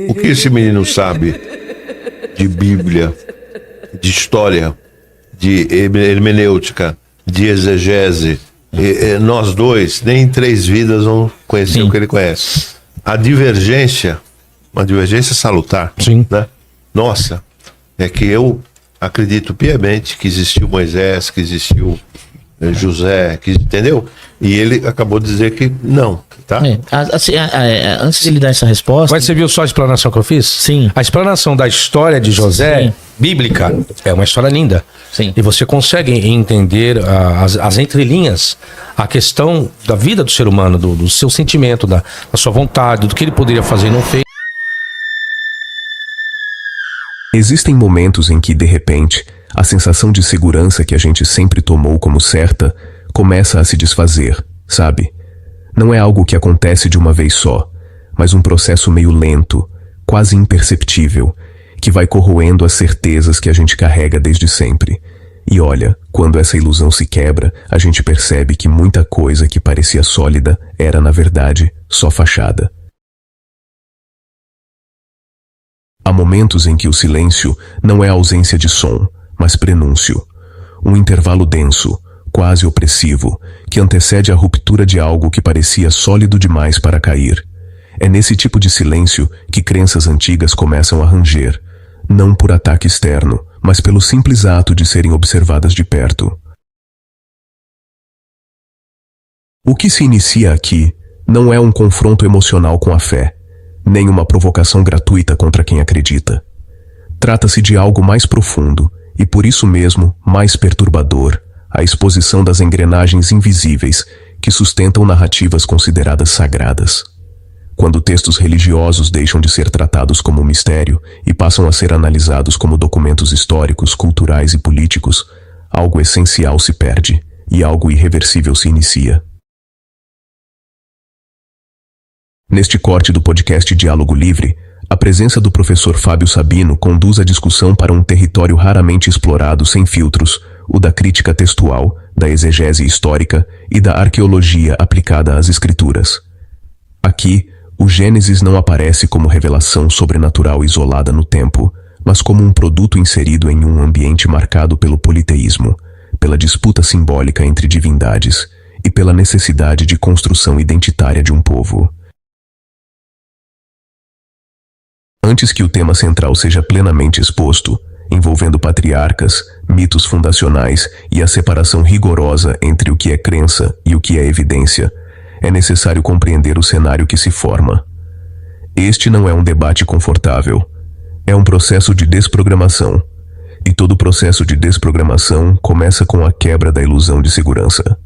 O que esse menino sabe de Bíblia, de história, de hermenêutica, de exegese? Nós dois, nem em 3 vidas, vamos conhecer o que ele conhece. A divergência, uma divergência salutar, né? Nossa, é que eu acredito piamente que existiu Moisés, que existiu José, que, entendeu? E ele acabou de dizer que não, tá? Antes de lhe dar essa resposta... Mas você viu só a explanação que eu fiz? Sim. A explanação da história de José, bíblica, é uma história linda. Sim. E você consegue entender as entrelinhas, a questão da vida do ser humano, do seu sentimento, da sua vontade, do que ele poderia fazer e não fez. Existem momentos em que, de repente, a sensação de segurança que a gente sempre tomou como certa começa a se desfazer, sabe? Não é algo que acontece de uma vez só, mas um processo meio lento, quase imperceptível, que vai corroendo as certezas que a gente carrega desde sempre. E olha, quando essa ilusão se quebra, a gente percebe que muita coisa que parecia sólida era, na verdade, só fachada. Há momentos em que o silêncio não é ausência de som, mas prenúncio. Um intervalo denso, quase opressivo, que antecede a ruptura de algo que parecia sólido demais para cair. É nesse tipo de silêncio que crenças antigas começam a ranger, não por ataque externo, mas pelo simples ato de serem observadas de perto. O que se inicia aqui não é um confronto emocional com a fé, nem uma provocação gratuita contra quem acredita. Trata-se de algo mais profundo e, por isso mesmo, mais perturbador, a exposição das engrenagens invisíveis que sustentam narrativas consideradas sagradas. Quando textos religiosos deixam de ser tratados como mistério e passam a ser analisados como documentos históricos, culturais e políticos, algo essencial se perde e algo irreversível se inicia. Neste corte do podcast Diálogo Livre, a presença do professor Fábio Sabino conduz a discussão para um território raramente explorado sem filtros, o da crítica textual, da exegese histórica e da arqueologia aplicada às escrituras. Aqui, o Gênesis não aparece como revelação sobrenatural isolada no tempo, mas como um produto inserido em um ambiente marcado pelo politeísmo, pela disputa simbólica entre divindades e pela necessidade de construção identitária de um povo. Antes que o tema central seja plenamente exposto, envolvendo patriarcas, mitos fundacionais e a separação rigorosa entre o que é crença e o que é evidência, é necessário compreender o cenário que se forma. Este não é um debate confortável, é um processo de desprogramação, e todo processo de desprogramação começa com a quebra da ilusão de segurança.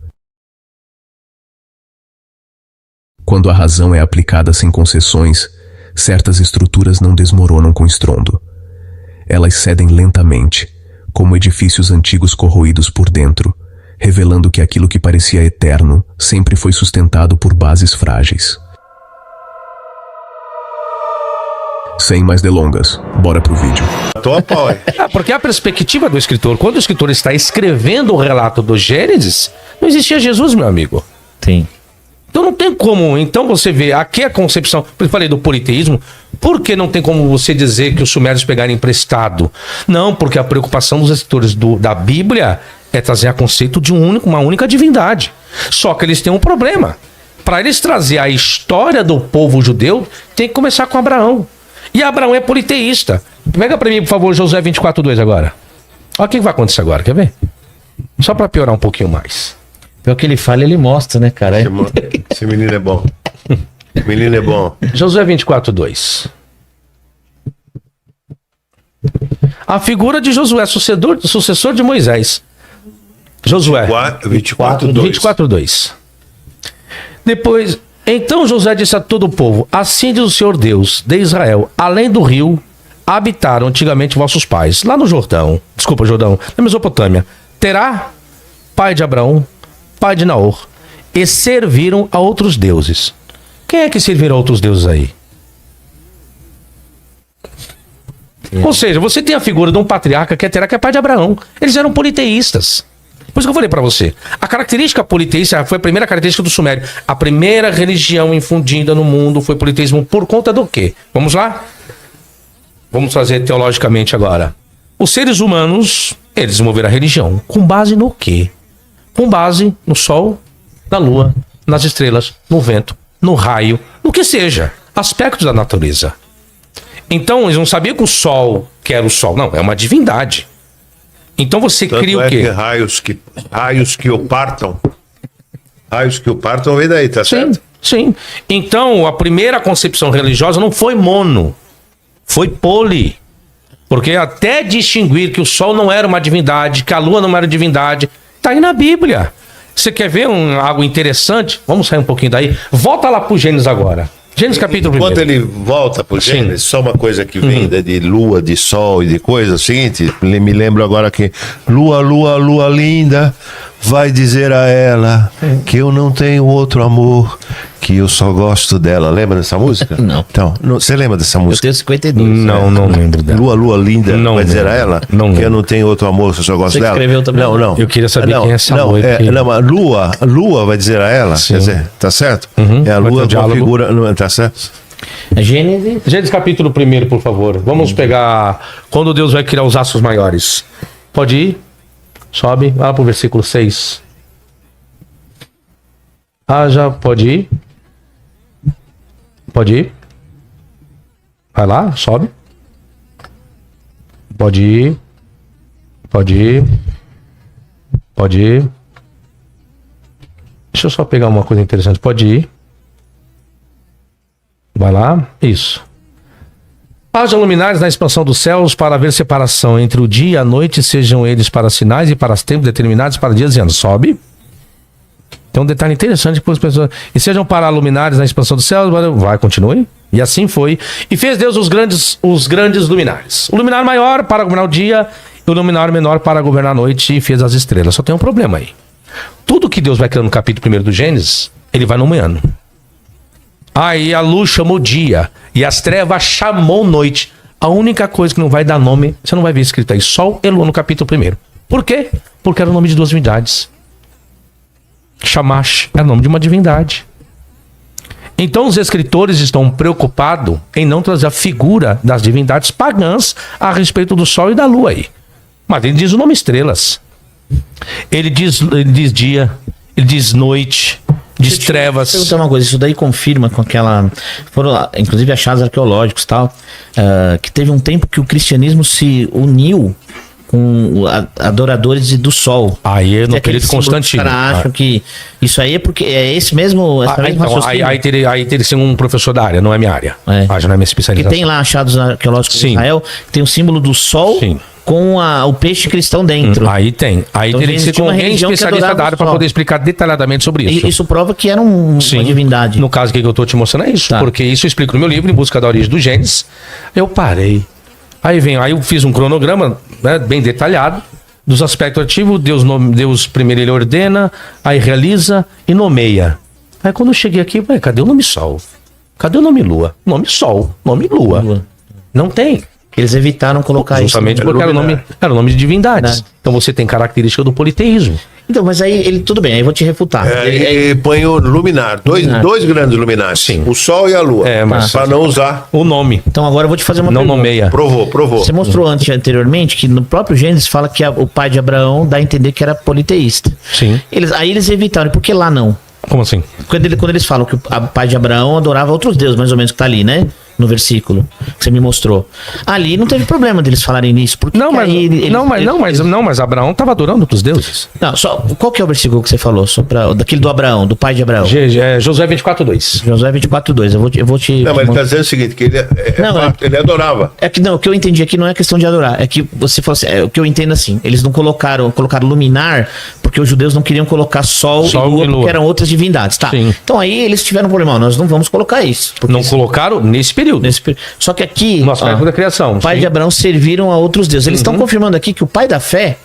Quando a razão é aplicada sem concessões, certas estruturas não desmoronam com estrondo. Elas cedem lentamente, como edifícios antigos corroídos por dentro, revelando que aquilo que parecia eterno sempre foi sustentado por bases frágeis. Sem mais delongas, bora pro vídeo. Porque a perspectiva do escritor, quando o escritor está escrevendo o relato do Gênesis, não existia Jesus, meu amigo. Tem. Então não tem como, então você vê, aqui a concepção, eu falei do politeísmo, por que não tem como você dizer que os sumérios pegaram emprestado? Não, porque a preocupação dos escritores da Bíblia é trazer a conceito de uma única divindade. Só que eles têm um problema. Para eles trazer a história do povo judeu, tem que começar com Abraão. E Abraão é politeísta. Pega para mim, por favor, Josué 24:2 agora. Olha o que vai acontecer agora, quer ver? Só para piorar um pouquinho mais. Pelo que ele fala, ele mostra, né, cara? Esse menino é bom. Esse menino é bom. Josué 24:2. A figura de Josué, sucessor de Moisés. Josué 24:2. Depois, então Josué disse a todo o povo: assim diz o Senhor Deus de Israel, além do rio, habitaram antigamente vossos pais, lá no Jordão, na Mesopotâmia. Terá, pai de Abraão, pai de Naor, e serviram a outros deuses. Quem é que serviram a outros deuses aí? Ou seja, você tem a figura de um patriarca que é Terá, que é pai de Abraão. Eles eram politeístas. Por isso que eu falei pra você. A característica politeísta foi a primeira característica do Sumério. A primeira religião infundida no mundo foi o politeísmo por conta do quê? Vamos lá? Vamos fazer teologicamente agora. Os seres humanos, eles desenvolveram a religião. Com base no quê? Com base no sol, na lua, nas estrelas, no vento, no raio, no que seja. Aspectos da natureza. Então, eles não sabiam que o sol, que era o sol. Não, é uma divindade. Então você Tanto cria o quê? que raios que o partam vem daí, tá certo? Sim. Então, a primeira concepção religiosa não foi mono, foi poli. Porque até distinguir que o sol não era uma divindade, que a lua não era divindade, tá aí na Bíblia. Você quer ver algo interessante? Vamos sair um pouquinho daí. Volta lá pro Gênesis agora. Gênesis capítulo 1. Enquanto ele volta pro Gênesis, só uma coisa que vem de lua, de sol e de coisa, seguinte, me lembro agora que lua linda, vai dizer a ela que eu não tenho outro amor, que eu só gosto dela. Lembra dessa música? Não. Então, você lembra dessa Eu música? tenho 52. Não lembro dela. Lua linda, Não vai dizer lembro. a ela Não que eu lembro. não tenho outro amor, que eu só gosto Você dela. escreveu também? Não. Eu queria saber quem é essa não, moça aqui. não, mas lua vai dizer a ela, Sim. quer dizer, tá certo? É a Vai ter lua um com a diálogo. figura, não, tá certo? Gênesis. Gênesis capítulo 1, por favor. Vamos pegar quando Deus vai criar os astros maiores. Pode ir? Sobe. Vai lá pro versículo 6. Já pode ir? Pode ir? Vai lá, sobe. Pode ir. Pode ir. Pode ir. Deixa eu só pegar uma coisa interessante. Pode ir. Vai lá. Isso. Haja luminares na expansão dos céus para haver separação entre o dia e a noite, sejam eles para sinais e para tempos determinados para dias e anos. Sobe. Tem um detalhe interessante para as pessoas. E sejam para luminares na expansão dos céus. Vai, continue. E assim foi. E fez Deus os grandes luminares. O luminar maior para governar o dia e o luminar menor para governar a noite, e fez as estrelas. Só tem um problema aí. Tudo que Deus vai criando no capítulo 1 do Gênesis, ele vai nomeando. Aí a luz chamou dia e as trevas chamou noite. A única coisa que não vai dar nome, você não vai ver escrito aí, Sol e Lua no capítulo 1. Por quê? Porque era o nome de duas divindades. Shamash é o nome de uma divindade. Então os escritores estão preocupados em não trazer a figura das divindades pagãs a respeito do Sol e da Lua aí. Mas ele diz o nome estrelas. Ele diz dia, ele diz noite, diz trevas. Deixa eu perguntar uma coisa, isso daí confirma com aquela... Foram lá, inclusive achados arqueológicos e tal, que teve um tempo que o cristianismo se uniu com adoradores do sol. Aí é no Tem aquele período símbolo que Constantino. Os caras acham que isso aí é porque é esse mesmo... Essa mesma Então, raciocínio aí teria que ser um professor da área, não é minha área. É. Já não é minha que especialização. tem lá achados arqueológicos Sim. de Israel, que tem o símbolo do sol Sim. com o peixe cristão dentro. Aí tem. Aí Então, teria que ser existia com uma alguém religião que especialista adorava da área o para sol. poder explicar detalhadamente sobre isso. E isso prova que era Sim. uma divindade. No caso que eu estou te mostrando é isso. Tá. Porque isso eu explico no meu livro, Em Busca da Origem do Gênesis. Eu parei. Aí eu fiz um cronograma, né, bem detalhado dos aspectos ativos. Deus primeiro ele ordena, aí realiza e nomeia. Aí quando eu cheguei aqui, cadê o nome Sol? Cadê o nome Lua? Nome Sol, nome Lua. Lua. Não tem. Eles evitaram colocar Justamente isso. porque era o nome de divindades. Verdade. Então você tem característica do politeísmo. Então, mas aí ele tudo bem, aí eu vou te refutar. E põe o luminar, dois grandes luminares, Sim. o Sol e a Lua, Mas para não usar. o nome Então agora eu vou te fazer uma não pergunta. nomeia. Provou. Você mostrou anteriormente que no próprio Gênesis fala que o pai de Abraão dá a entender que era politeísta. Sim. Aí eles evitaram, por que lá não? Como assim? Quando eles falam que o pai de Abraão adorava outros deuses, mais ou menos, que tá ali, né? No versículo que você me mostrou. Ali não teve problema deles falarem nisso. Porque Mas Abraão estava adorando outros deuses. Não, só, qual que é o versículo que você falou? Só daquele do Abraão, do pai de Abraão. Josué 24:2. Josué 24:2. Eu vou te. Não, mas ele te está dizendo o seguinte, que Não, ele adorava. É que não, o que eu entendi aqui não é questão de adorar. É que você falou assim, o que eu entendo assim, eles não colocaram luminar, porque os judeus não queriam colocar sol e lua, porque eram outras divindades. Tá. Sim. Então aí eles tiveram um problema, nós não vamos colocar isso. porque Não colocaram nesse período. Só que aqui, No aspecto da criação. o pai sim. de Abraão serviram a outros deuses. Eles estão confirmando aqui que o pai da fé,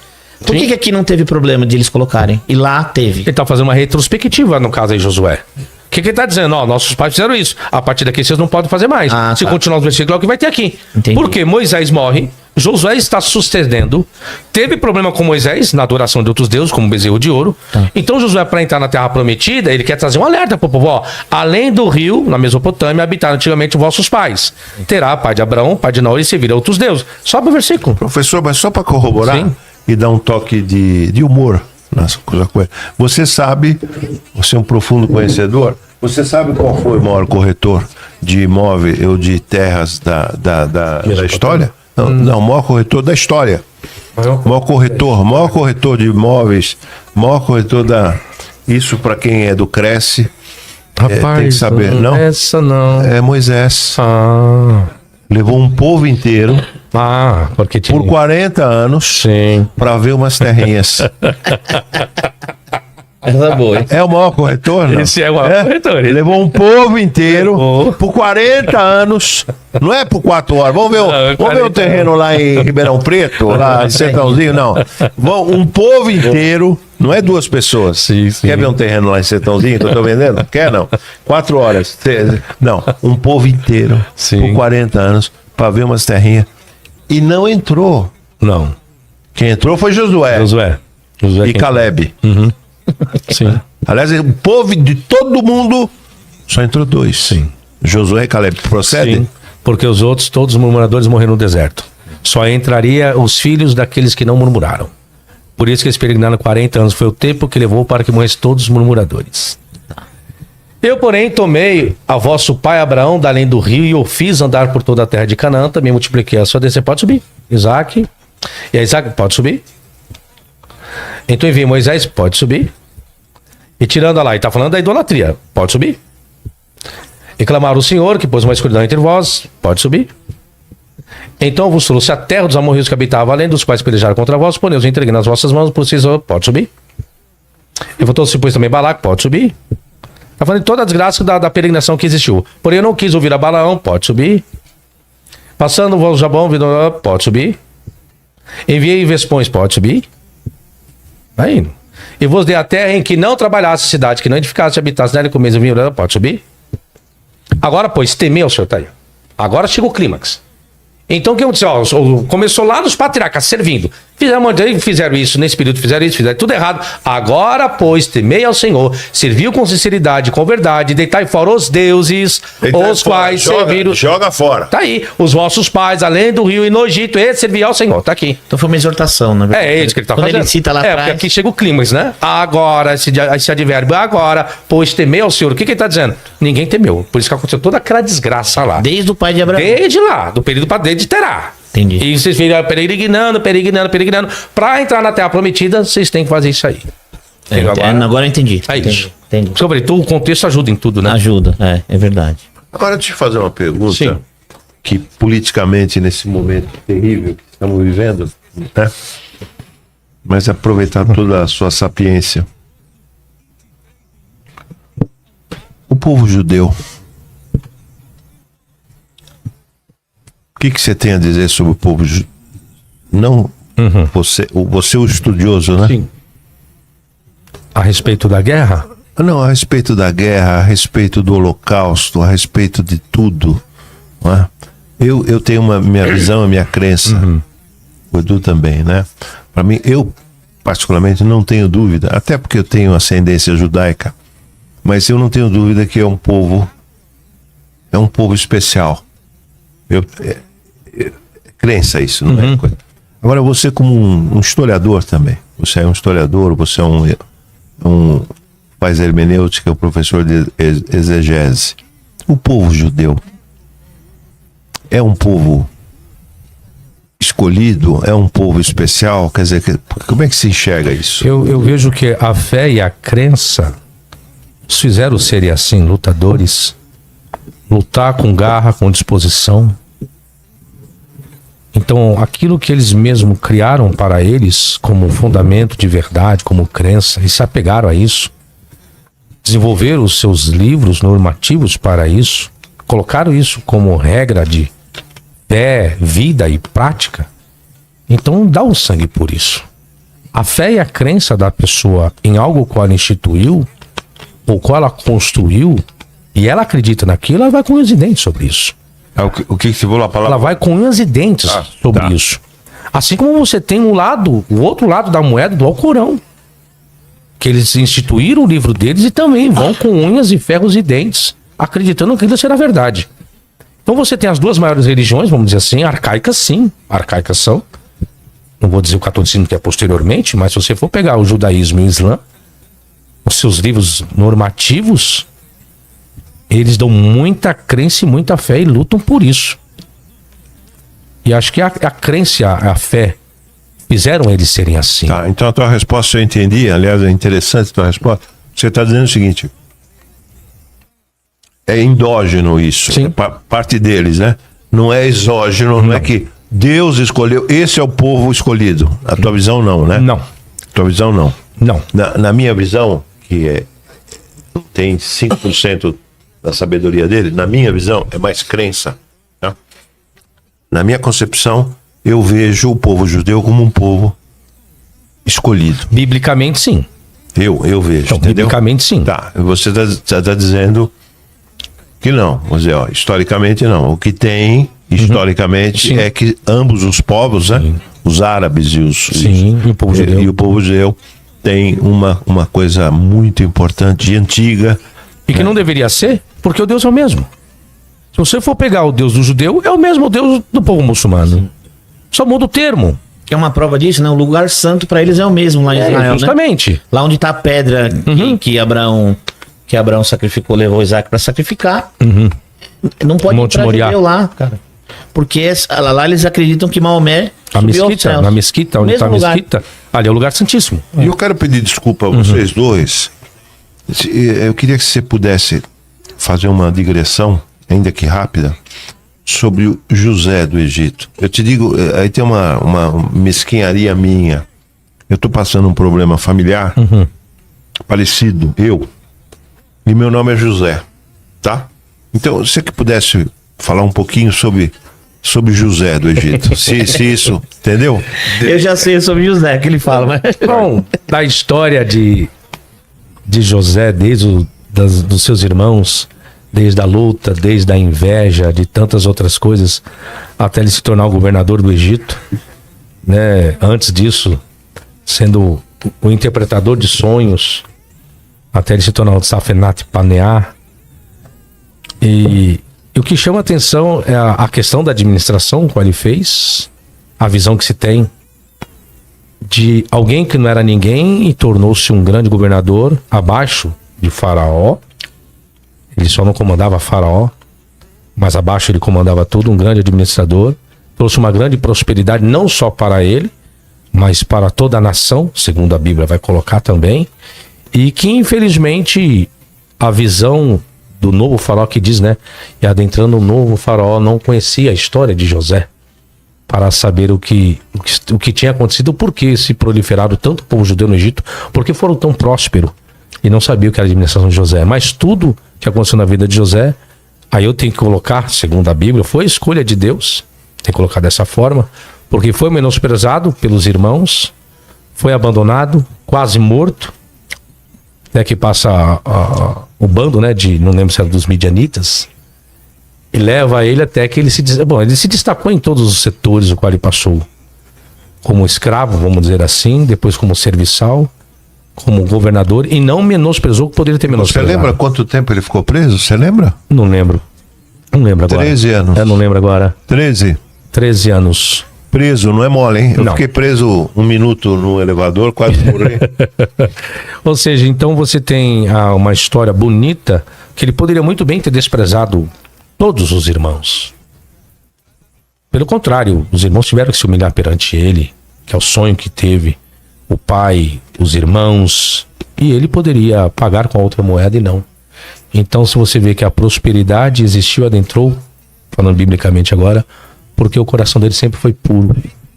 por Sim. que aqui não teve problema de eles colocarem? E lá teve. Ele está fazendo uma retrospectiva, no caso aí, Josué. O que ele está dizendo? Ó, nossos pais fizeram isso. A partir daqui vocês não podem fazer mais. Se tá. continuar os versículos, é o que vai ter aqui. Entendi. Porque Moisés morre, Josué está sucedendo. Teve problema com Moisés na adoração de outros deuses, como o bezerro de ouro. Então Josué, para entrar na terra prometida, ele quer trazer um alerta para o povo. Ó, além do rio, na Mesopotâmia, habitaram antigamente vossos pais. Terá pai de Abraão, pai de Naor, e servir a outros deuses. Sobe o versículo. Professor, mas só para corroborar Sim. e dar um toque de humor nessa coisa. Você sabe, você é um profundo conhecedor, você sabe qual foi o maior corretor de imóveis ou de terras da história? Não, o maior corretor da história. Maior corretor de imóveis, maior corretor da... Isso para quem é do Cresce, Rapaz, tem que saber. Não? Essa não. É Moisés. Ah, Levou um povo inteiro porque tinha... por 40 anos Sim. para ver umas terrinhas. Essa é boa, hein? É o maior corretor, não? Esse é o maior corretor. Ele levou um povo inteiro Levou. por 40 anos. Não é por 4 horas. Vamos ver, vamos ver 40 o terreno lá em Ribeirão Preto, lá em Sertãozinho, não. Um povo inteiro, não é 2 pessoas. Sim, sim. Quer ver um terreno lá em Sertãozinho que eu tô vendendo? Quer não? 4 horas. Não, um povo inteiro Sim. por 40 anos para ver umas terrinhas. E não entrou. Não. Quem entrou foi Josué Josué e Caleb. Sim. Aliás, o povo de todo mundo só entrou 2. Sim. Josué e Caleb. Procede? Sim. Porque os outros, todos os murmuradores, morreram no deserto. Só entraria os filhos daqueles que não murmuraram. Por isso que eles peregrinaram 40 anos. Foi o tempo que levou para que morressem todos os murmuradores. Eu, porém, tomei a vosso pai Abraão da além do rio e o fiz andar por toda a terra de Canaã. Também multipliquei a sua descendência. Pode subir. Isaac. E a Isaac, pode subir. Então enviei Moisés, pode subir. E tirando a lá, e está falando da idolatria, pode subir. E clamaram o Senhor, que pôs uma escuridão entre vós, pode subir. Então vos trouxe a terra dos amorreus que habitavam além, dos quais pelejaram contra vós, porém os entreguei nas vossas mãos, por vocês, pode subir. E voltou-se depois também Balac, pode subir. Está falando de toda a desgraça da peregrinação que existiu. Porém eu não quis ouvir a Balaão, pode subir. Passando o Jabão, pode subir. Enviei Vespões, pode subir. Vai indo. E vos dei a terra em que não trabalhasse a cidade, que não edificasse, habitasse nela e comesse o vinho, pode subir. Agora, pois, temei ao Senhor, tá aí. Agora chega o clímax. Então, o que aconteceu? Começou lá nos patriarcas, servindo. Fizeram isso, nesse período fizeram tudo errado. Agora, pois, temei ao Senhor, serviu com sinceridade, com verdade, deitai fora os deuses, os quais serviram... Joga fora. Tá aí, os vossos pais, além do rio e no Egito, esse servia ao Senhor, tá aqui. Então foi uma exortação, na verdade. É isso que ele tá Quando fazendo. ele cita lá atrás... porque aqui chega o clímax, né? Agora, esse advérbio, agora, pois temei ao Senhor. O que ele tá dizendo? Ninguém temeu. Por isso que aconteceu toda aquela desgraça lá. Desde o pai de Abraão. Desde lá, do período desde Terá. Entendi. E vocês viram peregrinando. Pra entrar na Terra Prometida, vocês têm que fazer isso aí. Agora eu entendi. É isso. Entendi. Porque eu falei, o contexto ajuda em tudo, né? Ajuda, é verdade. Agora, deixa eu te fazer uma pergunta. Sim. Que politicamente, nesse momento terrível que estamos vivendo, né? Mas aproveitar toda a sua sapiência. O povo judeu. O que você tem a dizer sobre o povo judeu? Não, você é o estudioso, né? Sim. A respeito da guerra? Não, a respeito da guerra, a respeito do holocausto, a respeito de tudo. Não é? Eu tenho minha visão, a minha crença. O Edu também, né? Para mim, eu particularmente não tenho dúvida, até porque eu tenho ascendência judaica, mas eu não tenho dúvida que é um povo especial. Crença isso, não é coisa. Agora, você como um historiador também, você é um historiador, você é faz hermenêutica, é um professor de exegese. O povo judeu é um povo escolhido, é um povo especial, quer dizer, como é que se enxerga isso? Eu vejo que a fé e a crença os fizeram serem assim, lutadores, lutar com garra, com disposição. Então, aquilo que eles mesmos criaram para eles como fundamento de verdade, como crença, e se apegaram a isso, desenvolveram os seus livros normativos para isso, colocaram isso como regra de fé, vida e prática, então dá o sangue por isso. A fé e a crença da pessoa em algo que ela instituiu, ou que ela construiu, e ela acredita naquilo, ela vai com unhas e dentes sobre isso. O que você falou a palavra? Ela vai com unhas e dentes sobre tá. isso. Assim como você tem o outro lado da moeda do Alcorão. Que eles instituíram o livro deles e também vão com unhas e ferros e dentes, acreditando que aquilo será verdade. Então você tem as duas maiores religiões, vamos dizer assim, arcaicas sim, arcaicas são. Não vou dizer o catolicismo que é posteriormente, mas se você for pegar o judaísmo e o islã, os seus livros normativos, eles dão muita crença e muita fé e lutam por isso. E acho que a crença e a fé fizeram eles serem assim. Tá, então a tua resposta eu entendi, aliás é interessante a tua resposta. Você está dizendo o seguinte, é endógeno isso, Sim. é parte deles, né? Não é exógeno, não é que Deus escolheu, esse é o povo escolhido. A tua visão não, né? Não, A tua visão não. não. Na minha visão, que tem 5% da sabedoria dele, na minha visão é mais crença. Tá? Na minha concepção, eu vejo o povo judeu como um povo escolhido. Biblicamente sim. Eu vejo, Então, entendeu? biblicamente sim. Tá, você tá dizendo que não. Vamos dizer, ó, historicamente não. O que tem, historicamente, Sim. é que ambos os povos, né? Os árabes e os... Sim, e o povo judeu. E o povo judeu tem uma coisa muito importante e antiga. E que não deveria ser, porque o Deus é o mesmo. Se você for pegar o Deus do judeu, é o mesmo Deus do povo muçulmano. Só muda o termo. Que é uma prova disso, né? O lugar santo para eles é o mesmo lá em Israel, né? Justamente. Lá onde tá a pedra que Abraão sacrificou, levou Isaac para sacrificar. Não pode Monte entrar Moriá. judeu lá, cara. Porque lá eles acreditam que Maomé subiu aos céus. Na mesquita, onde Mesmo está a lugar. mesquita, ali é o lugar santíssimo. E eu quero pedir desculpa a vocês dois. Eu queria que você pudesse fazer uma digressão, ainda que rápida, sobre o José do Egito. Eu te digo, aí tem uma mesquinharia minha. Eu estou passando um problema familiar parecido, e meu nome é José, tá? Então, se você que pudesse falar um pouquinho sobre José do Egito, se isso, entendeu? Eu já sei sobre José, que ele fala, mas... Bom, da história de José, desde dos seus irmãos, desde a luta, desde a inveja, de tantas outras coisas, até ele se tornar o governador do Egito, né? Antes disso, sendo o interpretador de sonhos, até ele se tornar o Safenat Paneah. E o que chama atenção é a questão da administração que ele fez, a visão que se tem de alguém que não era ninguém e tornou-se um grande governador abaixo de Faraó. Ele só não comandava Faraó, mas abaixo ele comandava tudo, um grande administrador. Trouxe uma grande prosperidade não só para ele, mas para toda a nação, segundo a Bíblia vai colocar também. E que infelizmente a visão do novo Faraó que diz, né? E adentrando o novo Faraó não conhecia a história de José para saber o que tinha acontecido, por que se proliferaram tanto o povo judeu no Egito, por que foram tão prósperos e não sabia o que era a administração de José. Mas tudo que aconteceu na vida de José, aí eu tenho que colocar, segundo a Bíblia, foi escolha de Deus, tem que colocar dessa forma, porque foi menosprezado pelos irmãos, foi abandonado, quase morto, né, que passa o bando, né, não lembro se era dos midianitas, e leva ele até que ele se destacou em todos os setores o qual ele passou, como escravo, vamos dizer assim, depois como serviçal, como governador, e não menosprezou o que poderia ter Você menosprezado. lembra quanto tempo ele ficou preso? Você lembra? Não lembro agora. 13 anos. Eu não lembro agora. 13? 13 anos. Preso, não é mole, hein? Eu Não. fiquei preso 1 minuto no elevador, quase morri. Ou seja, então você tem uma história bonita que ele poderia muito bem ter desprezado todos os irmãos. Pelo contrário, os irmãos tiveram que se humilhar perante ele, que é o sonho que teve, o pai, os irmãos, e ele poderia pagar com a outra moeda e não. Então, se você vê que a prosperidade existiu, adentrou, falando biblicamente agora, porque o coração dele sempre foi puro.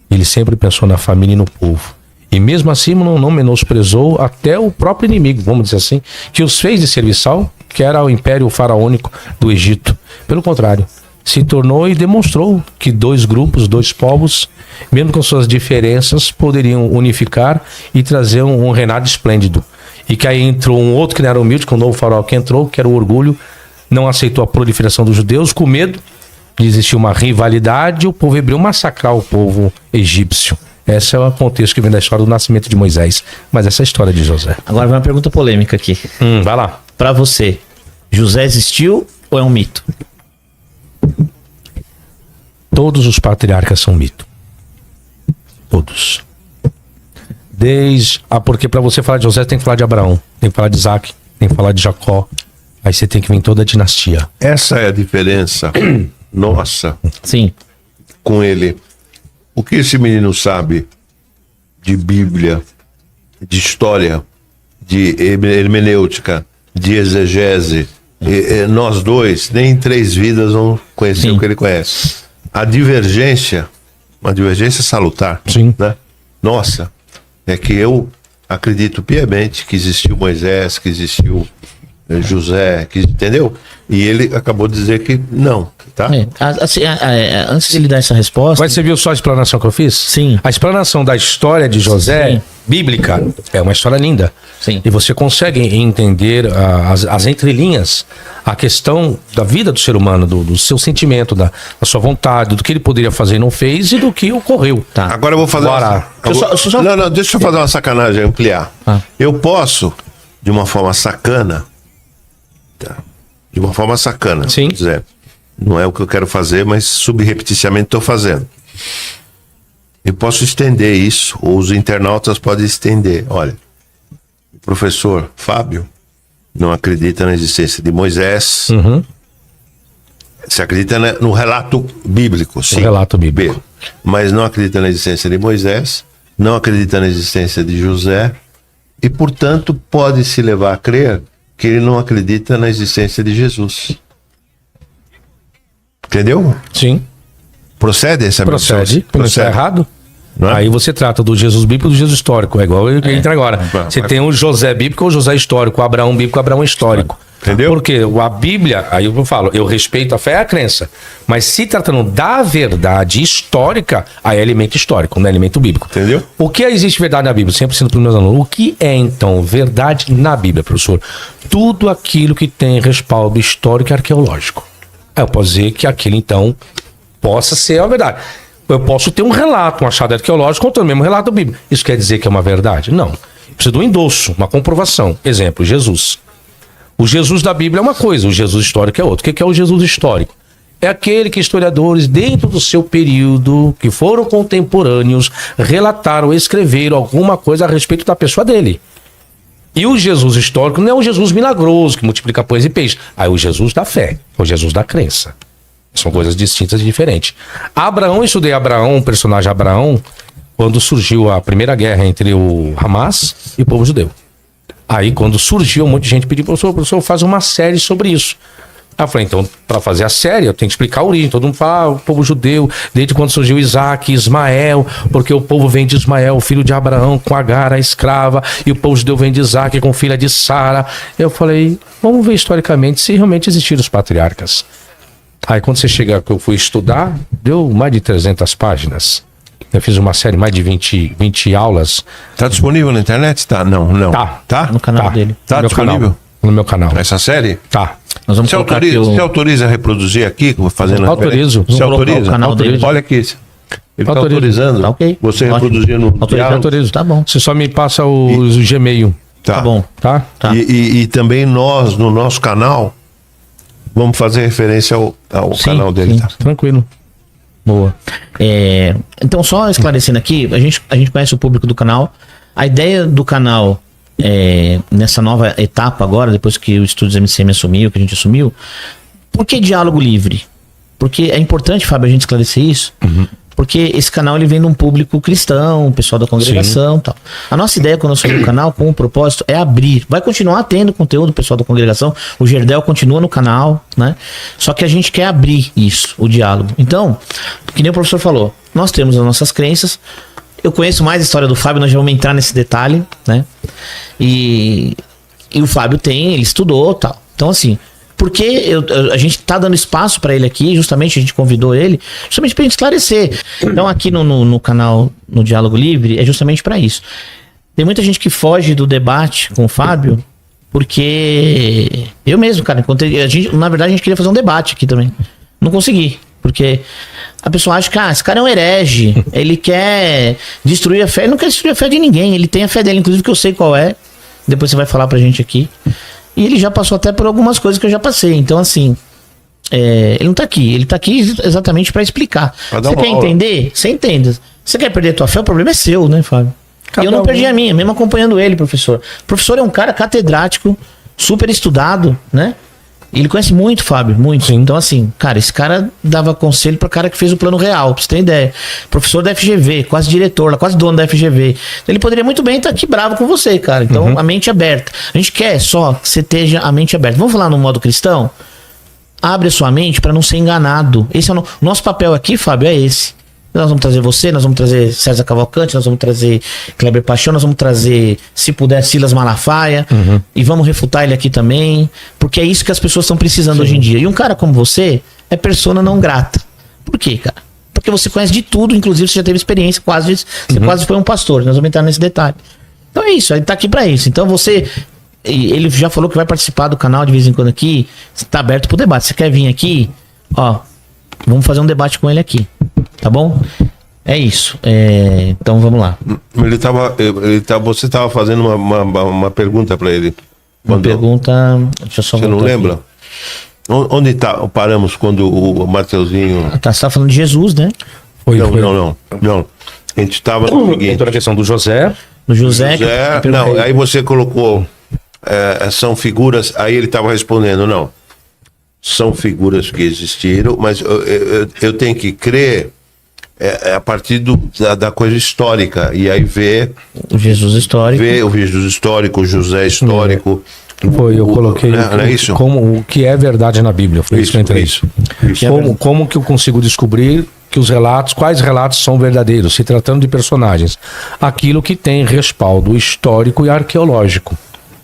Ele sempre pensou na família e no povo. E mesmo assim não menosprezou até o próprio inimigo, vamos dizer assim, que os fez de serviçal, que era o império faraônico do Egito. Pelo contrário, se tornou e demonstrou que dois grupos, dois povos, mesmo com suas diferenças, poderiam unificar e trazer um reinado esplêndido. E que aí entrou um outro que não era humilde, que o novo faraó que entrou, que era o orgulho, não aceitou a proliferação dos judeus, com medo de existir uma rivalidade, o povo hebreu massacrar o povo egípcio. Esse é o contexto que vem da história do nascimento de Moisés. Mas essa é a história de José. Agora vai uma pergunta polêmica aqui. Vai lá. Pra você, José existiu ou é um mito? Todos os patriarcas são mito. Todos. Porque para você falar de José, tem que falar de Abraão, tem que falar de Isaac, tem que falar de Jacó. Aí você tem que vir toda a dinastia. Essa é a diferença nossa Sim. com ele. O que esse menino sabe de Bíblia, de história, de hermenêutica, de exegese, nós dois, nem em 3 vidas, vamos conhecer Sim. o que ele conhece. A divergência, uma divergência salutar, Sim. né? Nossa, é que eu acredito piamente que existiu Moisés, que existiu José, que, entendeu? E ele acabou de dizer que não, tá? Antes de ele dar essa resposta... Mas você viu só a explanação que eu fiz? Sim. A explanação da história de José, Sim. bíblica, é uma história linda. Sim. E você consegue entender as entrelinhas, a questão da vida do ser humano, do seu sentimento, da sua vontade, do que ele poderia fazer e não fez e do que ocorreu. Tá. Agora eu vou fazer Bora. Não, deixa eu fazer uma sacanagem, ampliar. Ah. Eu posso, de uma forma sacana, tá? De uma forma sacana, Sim. quer dizer, não é o que eu quero fazer, mas subrepticiamente estou fazendo. Eu posso estender isso, ou os internautas podem estender. Olha, o professor Fábio não acredita na existência de Moisés. Se acredita no relato bíblico, sim. No relato bíblico. B. Mas não acredita na existência de Moisés, não acredita na existência de José, e, portanto, pode se levar a crer que ele não acredita na existência de Jesus. Entendeu? Sim. Procede essa Procede. Não está errado. Não é? Aí você trata do Jesus bíblico e do Jesus histórico. É igual ele entra agora. Você tem o José bíblico ou o José histórico, o Abraão bíblico, o Abraão histórico. Entendeu? Porque a Bíblia, aí eu falo, eu respeito a fé e a crença. Mas se tratando da verdade histórica, aí é elemento histórico, não é elemento bíblico. Entendeu? O que existe verdade na Bíblia? Sempre sendo para os meus alunos. O que é, então, verdade na Bíblia, professor? Tudo aquilo que tem respaldo histórico e arqueológico. Aí eu posso dizer que aquilo, então, possa ser a verdade. Eu posso ter um relato, um achado arqueológico, contando o mesmo relato bíblico. Isso quer dizer que é uma verdade? Não. Precisa de um endosso, uma comprovação. Exemplo, Jesus. O Jesus da Bíblia é uma coisa, o Jesus histórico é outro. O que é o Jesus histórico? É aquele que historiadores, dentro do seu período, que foram contemporâneos, relataram, escreveram alguma coisa a respeito da pessoa dele. E o Jesus histórico não é o Jesus milagroso, que multiplica pães e peixes. Aí o Jesus da fé, o Jesus da crença. São coisas distintas e diferentes. Abraão, eu estudei Abraão, o personagem Abraão, quando surgiu a primeira guerra entre o Hamas e o povo judeu. Aí, quando surgiu, um monte de gente pediu, professor, faz uma série sobre isso. Aí eu falei, então, para fazer a série, eu tenho que explicar a origem. Todo mundo fala, o povo judeu, desde quando surgiu Isaac, Ismael, porque o povo vem de Ismael, filho de Abraão, com Agar, a escrava, e o povo judeu vem de Isaac, com filha de Sara. Eu falei, vamos ver historicamente se realmente existiram os patriarcas. Aí, quando você chega, que eu fui estudar, deu mais de 300 páginas. Eu fiz uma série, mais de 20 aulas. Tá disponível na internet? Tá? Não. Tá. Tá? No canal dele. Tá No meu disponível? canal. No meu canal. Essa série? Tá. Nós vamos Você colocar autoriza, aqui o... você autoriza a reproduzir aqui, fazendo Autorizo. Você Vamos colocar autoriza? o canal dele. Olha aqui. Ele está Autorizo. autorizando Tá ok. você Ótimo. reproduzir no Autorizo. diálogo? Autorizo. Tá bom. Você só me passa o Gmail, Tá bom. tá? Tá. E também nós, no nosso canal, vamos fazer referência ao Sim, canal dele. sim. Tá? Tranquilo. Boa. Então, só esclarecendo aqui, a gente conhece o público do canal. A ideia do canal, nessa nova etapa agora, depois que o Estúdios MCM assumiu, que a gente assumiu, por que diálogo livre? Porque é importante, Fábio, a gente esclarecer isso. Porque esse canal ele vem de um público cristão, pessoal da congregação e tal. A nossa ideia quando nós fazemos o canal, com o propósito, é abrir. Vai continuar tendo conteúdo pessoal da congregação. O Gerdel continua no canal, né? Só que a gente quer abrir isso, o diálogo. Então, que nem o professor falou, nós temos as nossas crenças. Eu conheço mais a história do Fábio, nós já vamos entrar nesse detalhe, né? E o Fábio ele estudou e tal. Então, assim... Porque a gente tá dando espaço para ele aqui, justamente a gente convidou ele, justamente pra gente esclarecer. Então aqui no canal, no Diálogo Livre, é justamente para isso. Tem muita gente que foge do debate com o Fábio, porque eu mesmo, cara, encontrei... na verdade a gente queria fazer um debate aqui também. Não consegui. Porque a pessoa acha que esse cara é um herege, ele quer destruir a fé. Ele não quer destruir a fé de ninguém, ele tem a fé dele, inclusive, que eu sei qual é. Depois você vai falar pra gente aqui. E ele já passou até por algumas coisas que eu já passei. Então, assim, ele não tá aqui. Ele tá aqui exatamente pra explicar. Você quer entender? Você entenda. Você quer perder a tua fé? O problema é seu, né, Fábio? E eu não perdi a minha, mesmo acompanhando ele, professor. O professor é um cara catedrático, super estudado, né? Ele conhece muito, Fábio, muito. Sim. Então, assim, cara, esse cara dava conselho pra cara que fez o plano real, pra você ter ideia. Professor da FGV, quase diretor, quase dono da FGV. Ele poderia muito bem estar aqui bravo com você, cara. Então, a mente aberta. A gente quer só que você esteja a mente aberta. Vamos falar no modo cristão? Abre a sua mente pra não ser enganado. Esse é o nosso papel aqui, Fábio, é esse. Nós vamos trazer você, nós vamos trazer César Cavalcante, nós vamos trazer Kleber Paixão, nós vamos trazer, se puder, Silas Malafaia, e vamos refutar ele aqui também, porque é isso que as pessoas estão precisando hoje em dia. E um cara como você é persona não grata. Por quê, cara? Porque você conhece de tudo, inclusive você já teve experiência, você quase foi um pastor, nós vamos entrar nesse detalhe. Então é isso, ele tá aqui pra isso. Então ele já falou que vai participar do canal de vez em quando aqui, tá aberto pro debate. Você quer vir aqui, vamos fazer um debate com ele aqui. Tá bom? É isso. Então vamos lá. Você estava fazendo uma pergunta para ele. Pergunta. Deixa eu só você não aqui. lembra? Onde paramos quando o Mateuzinho. Você tá falando de Jesus, né? Não. A gente estava no seguinte. Entrou a questão do José. Do José. Não, aí você colocou. São figuras. Aí ele estava respondendo, não. São figuras que existiram, mas eu tenho que crer a partir da coisa histórica. E aí ver o Jesus histórico. Ver o Jesus histórico, o José histórico. Eu coloquei isso? Como o que é verdade na Bíblia. Foi isso que eu entrei. Isso. Como que eu consigo descobrir que quais relatos são verdadeiros, se tratando de personagens? Aquilo que tem respaldo histórico e arqueológico.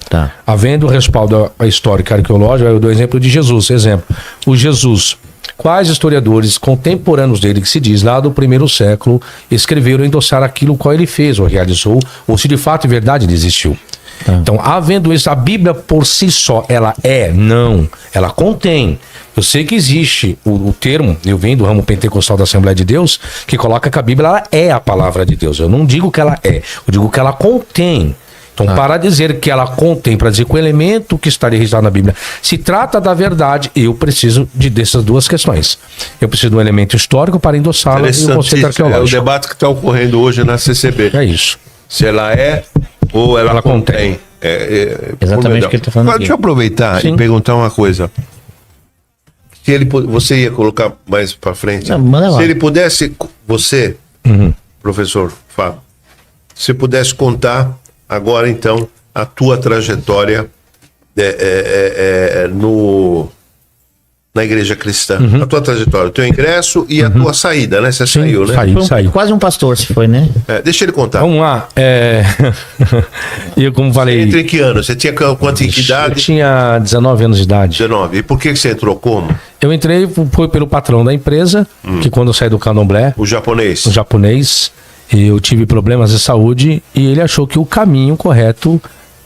Tá. Havendo respaldo histórico e arqueológico, eu dou exemplo de Jesus. Exemplo, o Jesus. Quais historiadores contemporâneos dele, que se diz lá do primeiro século, escreveram e endossaram aquilo qual ele fez ou realizou, ou se de fato e verdade ele existiu? Tá. Então, havendo isso, a Bíblia por si só, ela não, ela contém. Eu sei que existe o termo, eu venho do ramo pentecostal da Assembleia de Deus, que coloca que a Bíblia ela é a palavra de Deus. Eu não digo que ela é, eu digo que ela contém. Então, para dizer que ela contém, para dizer que o elemento que está registrado na Bíblia se trata da verdade, eu preciso dessas duas questões. Eu preciso de um elemento histórico para endossá-la e um conceito arqueológico. É o debate que está ocorrendo hoje na CCB. É isso. Se ela é ou ela contém. Exatamente o que ele está falando aqui. Deixa eu aproveitar e perguntar uma coisa. Você ia colocar mais para frente? Não, manda lá. Se ele pudesse, professor Fábio, se pudesse contar agora, então, a tua trajetória na igreja cristã. A tua trajetória, o teu ingresso e a tua saída, né? Você saiu, né? Saiu. Quase um pastor, se foi, né? Deixa ele contar. Vamos lá. Eu, como falei... Você entrou em que ano? Você tinha quanta idade? Eu tinha 19 anos de idade. 19. E por que você entrou como? Eu entrei, foi pelo patrão da empresa, que quando eu saí do Candomblé... O japonês... Eu tive problemas de saúde e ele achou que o caminho correto...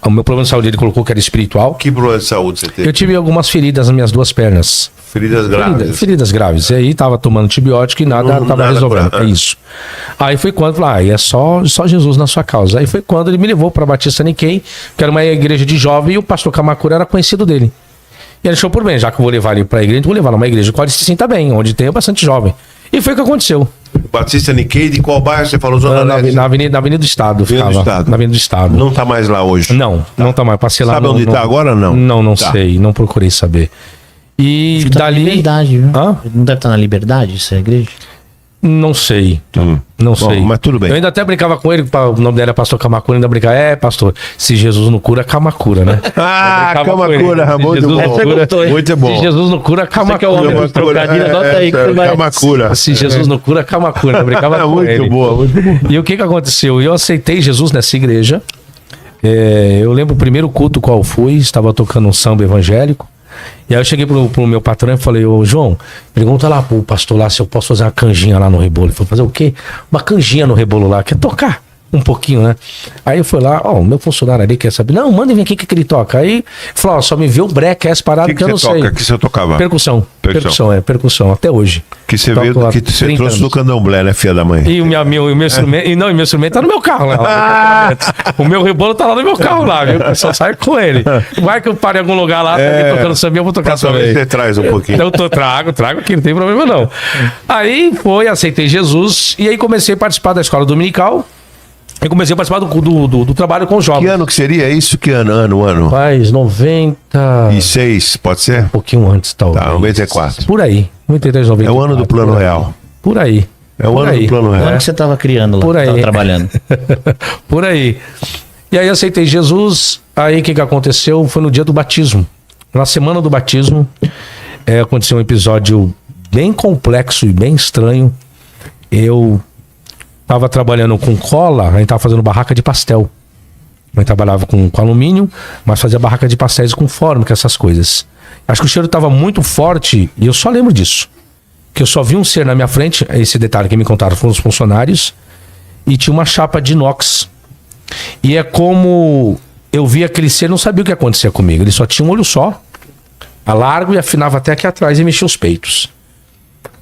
O meu problema de saúde ele colocou que era espiritual. Que problema de saúde você teve? Eu tive algumas feridas nas minhas duas pernas. Feridas graves? Feridas graves. E aí tava tomando antibiótico e nada resolvendo. É isso. Aí foi quando falei, é só Jesus na sua causa. Aí foi quando ele me levou para Batista Nikkei, que era uma igreja de jovem, e o pastor Kamakura era conhecido dele. E ele achou por bem, já que eu vou levar ele para a igreja, vou levar numa igreja que ele se sinta bem, onde tem bastante jovem. E foi o que aconteceu. Batista Nikkei, de qual bairro você falou? Zona Leste? Na Avenida do Estado. Na Avenida do Estado. Não tá mais lá hoje? Não tá mais. Passei lá. Sabe onde tá agora ou não? Não sei. Não procurei saber. E dali... Liberdade, viu? Não deve estar na Liberdade, essa igreja? Não sei. Não sei. Mas tudo bem. Eu ainda até brincava com ele, o nome dele era pastor Kamakura, ainda brincava, pastor, se Jesus não cura, Kamakura, né? Kamakura, muito bom. Muito bom. Se Jesus não cura, Kamakura. Kamakura. Se Jesus não cura, Kamakura. Eu brincava com ele. Muito bom. E o que aconteceu? Eu aceitei Jesus nessa igreja. Eu lembro o primeiro culto qual fui, estava tocando um samba evangélico. E aí eu cheguei pro meu patrão e falei, ô João, pergunta lá pro pastor lá se eu posso fazer uma canjinha lá no rebolo. Ele falou, fazer o quê? Uma canjinha no rebolo lá, quer tocar. Um pouquinho, né? Aí eu fui lá, o meu funcionário ali quer saber. Não, manda vir aqui que ele toca. Aí falou, ó, só me vê o breque, essa parada que eu não sei. Que você tocava? Percussão. Percussão, até hoje. Que você veio, Toco há que você 30 trouxe anos. do Candomblé, né, filha da mãe? E o meu instrumento, meu instrumento tá no meu carro, né? O meu rebolo tá lá no meu carro lá, viu? Eu só saio com ele. Vai que eu paro em algum lugar lá, tá aqui tocando samba, eu vou tocar também. Você traz um pouquinho. Então eu trago aqui, não tem problema não. Aí aceitei Jesus e aí comecei a participar da escola dominical. Eu comecei a participar do trabalho com os jovens. Que ano que seria isso? Que ano? Faz 96, pode ser? Um pouquinho antes, talvez. Tá, 94. Por aí. 93, 94. É o ano do Plano Real. Por aí. É o ano do Plano O Real. ano que você tava criando lá, Por aí. tava trabalhando. Por aí. E aí aceitei Jesus. Aí o que aconteceu? Foi no dia do batismo. Na semana do batismo, aconteceu um episódio bem complexo e bem estranho. Eu estava trabalhando com cola, a gente estava fazendo barraca de pastel. A gente trabalhava com alumínio, mas fazia barraca de pastéis com fórmica, essas coisas. Acho que o cheiro estava muito forte e eu só lembro disso. Que eu só vi um ser na minha frente, esse detalhe que me contaram foram os funcionários, e tinha uma chapa de inox. E é como eu vi aquele ser, não sabia o que acontecia comigo. Ele só tinha um olho só, a largo, e afinava até aqui atrás e mexia os peitos.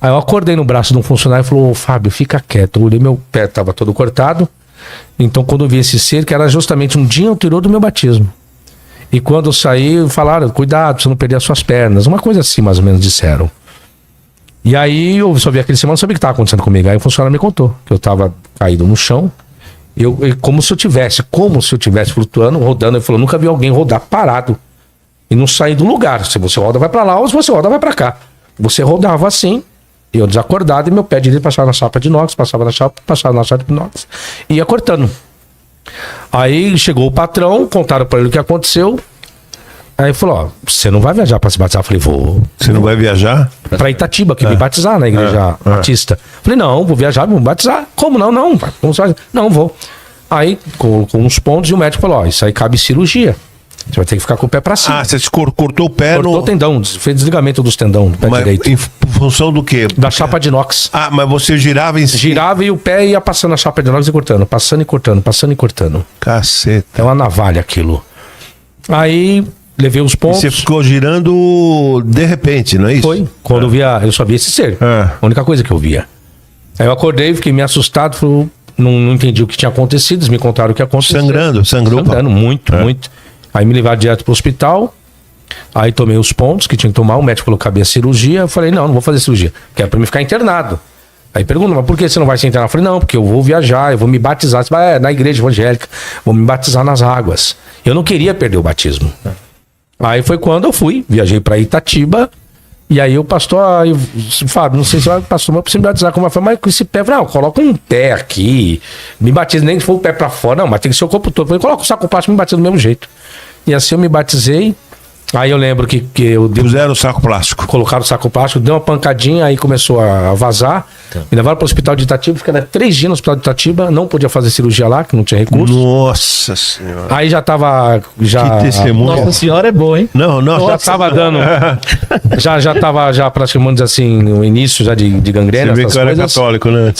Aí eu acordei no braço de um funcionário e falou, Fábio, fica quieto. Eu olhei, meu pé estava todo cortado. Então quando eu vi esse ser, que era justamente um dia anterior do meu batismo. E quando eu saí, falaram, cuidado, pra você não perder as suas pernas. Uma coisa assim, mais ou menos, disseram. E aí eu só vi aquele semana, não sabia o que estava acontecendo comigo. Aí o funcionário me contou que eu estava caído no chão. Como se eu tivesse flutuando, rodando. Ele falou, nunca vi alguém rodar parado e não sair do lugar. Se você roda, vai para lá, ou se você roda, vai para cá. Você rodava assim, eu desacordado, e meu pé direito passava na chapa de inox, passava na chapa de inox, e ia cortando. Aí chegou o patrão, contaram para ele o que aconteceu. Aí falou, ó, você não vai viajar para se batizar? Eu falei, vou. Você não vai viajar? Para Itatiba, que me batizar na igreja batista. Falei, não, vou viajar, vou me batizar. Como não? Não, como você vai? Não, vou. Aí, com uns pontos, e o médico falou, ó, isso aí cabe cirurgia. Você vai ter que ficar com o pé pra cima. Ah, você cortou o pé Cortou o tendão, fez desligamento dos tendão do pé direito. Em função do quê? Da chapa de inox. Ah, mas você girava em cima. Girava e o pé ia passando a chapa de inox e cortando. Passando e cortando, passando e cortando. Caceta. É uma navalha aquilo. Aí, levei os E pontos. você ficou girando de repente, não é isso? Foi. Quando eu só via esse ser. A única coisa que eu via. Aí eu acordei, fiquei meio assustado, falei, não entendi o que tinha acontecido, eles me contaram o que aconteceu. Sangrando muito. Aí me levaram direto pro hospital, aí tomei os pontos que tinha que tomar, o médico falou que cabia cirurgia, eu falei, não vou fazer cirurgia, que é pra mim ficar internado. Aí perguntou, mas por que você não vai se internar? Eu falei, não, porque eu vou viajar, eu vou me batizar, você vai na igreja evangélica, vou me batizar nas águas. Eu não queria perder o batismo. Aí foi quando eu fui, viajei pra Itatiba, e aí o pastor, Fábio, não sei se vai, pastor, mas eu preciso me batizar como foi, mas com esse pé, não, coloca um pé aqui, me batiza, nem que for o pé pra fora, não, mas tem que ser o corpo todo. Eu falei, coloca o saco plástico e me batiza do mesmo jeito. E assim eu me batizei. Aí eu lembro que eu puseram o saco plástico. Colocaram o saco plástico, deu uma pancadinha, aí começou a vazar. Então. Me levaram para o hospital de Itatiba, fiquei 3 dias no hospital de Itatiba, não podia fazer cirurgia lá, que não tinha recurso. Nossa senhora. Aí já tava. Que testemunho. Nossa senhora é boa, hein? Não, já tava dando. já tava praticamente assim, no início já de gangrena. Você vê que eu era católico, né?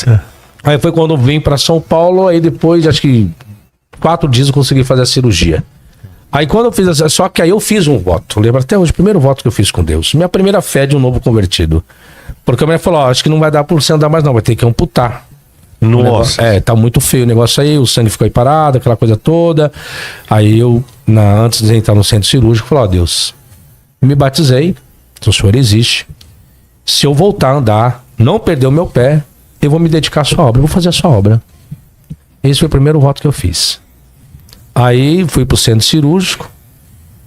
Aí foi quando eu vim para São Paulo, aí depois, acho que 4 dias eu consegui fazer a cirurgia. Aí quando eu fiz só que aí eu fiz um voto. Eu lembro até hoje, o primeiro voto que eu fiz com Deus. Minha primeira fé de um novo convertido. Porque a mulher falou, acho que não vai dar por você andar mais não, vai ter que amputar. Nossa. Tá muito feio o negócio aí, o sangue ficou aí parado, aquela coisa toda. Aí eu, antes de entrar no centro cirúrgico, falei, ó Deus, me batizei, o Senhor existe. Se eu voltar a andar, não perder o meu pé, eu vou me dedicar à sua obra, eu vou fazer a sua obra. Esse foi o primeiro voto que eu fiz. Aí fui pro centro cirúrgico,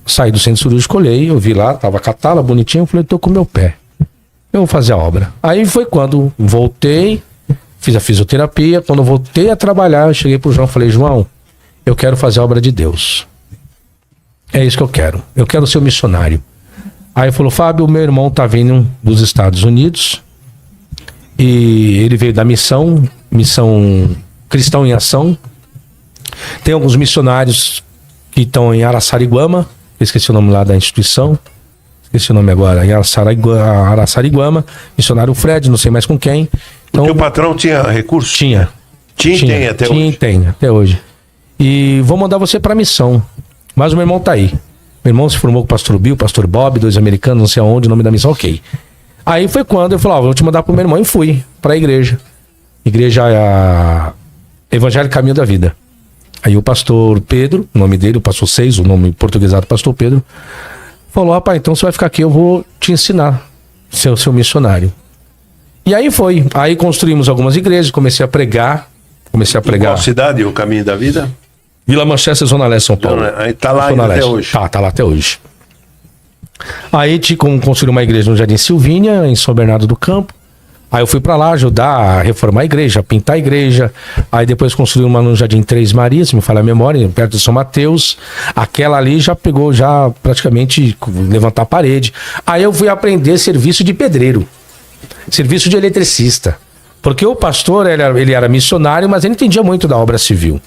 saí do centro cirúrgico, olhei, eu vi lá, tava a catala bonitinho, eu falei, tô com o meu pé, eu vou fazer a obra. Aí foi quando voltei, fiz a fisioterapia, quando eu voltei a trabalhar, eu cheguei pro João e falei, João, eu quero fazer a obra de Deus. É isso que eu quero ser um missionário. Aí ele falou, Fábio, meu irmão tá vindo dos Estados Unidos, e ele veio da missão Cristão em Ação. Tem alguns missionários que estão em Araçariguama, esqueci o nome lá da instituição, esqueci o nome agora, em Araçariguama, missionário Fred, não sei mais com quem. Então, o teu patrão tinha recurso? Tinha Tinha e tem até Tinha hoje. e tem, até hoje. E vou mandar você pra missão. Mas o meu irmão tá aí. Meu irmão se formou com o pastor Bill, pastor Bob, 2 americanos, não sei aonde, o nome da missão, ok. Aí foi quando eu falei, vou te mandar pro meu irmão, e fui pra igreja. Igreja Evangelho Caminho da Vida. Aí o pastor Pedro, o nome dele, o pastor Seis, o nome portuguesado pastor Pedro, falou, rapaz, então você vai ficar aqui, eu vou te ensinar, ser seu missionário. E aí foi. Aí construímos algumas igrejas, comecei a pregar. Qual cidade, o Caminho da Vida? Vila Manchester, Zona Leste, São Paulo. Aí tá lá Zona ainda até Leste. hoje. Tá lá até hoje. Aí construí uma igreja no Jardim Silvínia, em São Bernardo do Campo. Aí eu fui pra lá ajudar a reformar a igreja, a pintar a igreja. Aí depois construí uma no Jardim Três Marias, se me falha a memória, perto de São Mateus. Aquela ali já pegou, já praticamente levantar a parede. Aí eu fui aprender serviço de pedreiro, serviço de eletricista. Porque o pastor, ele era missionário, mas ele entendia muito da obra civil.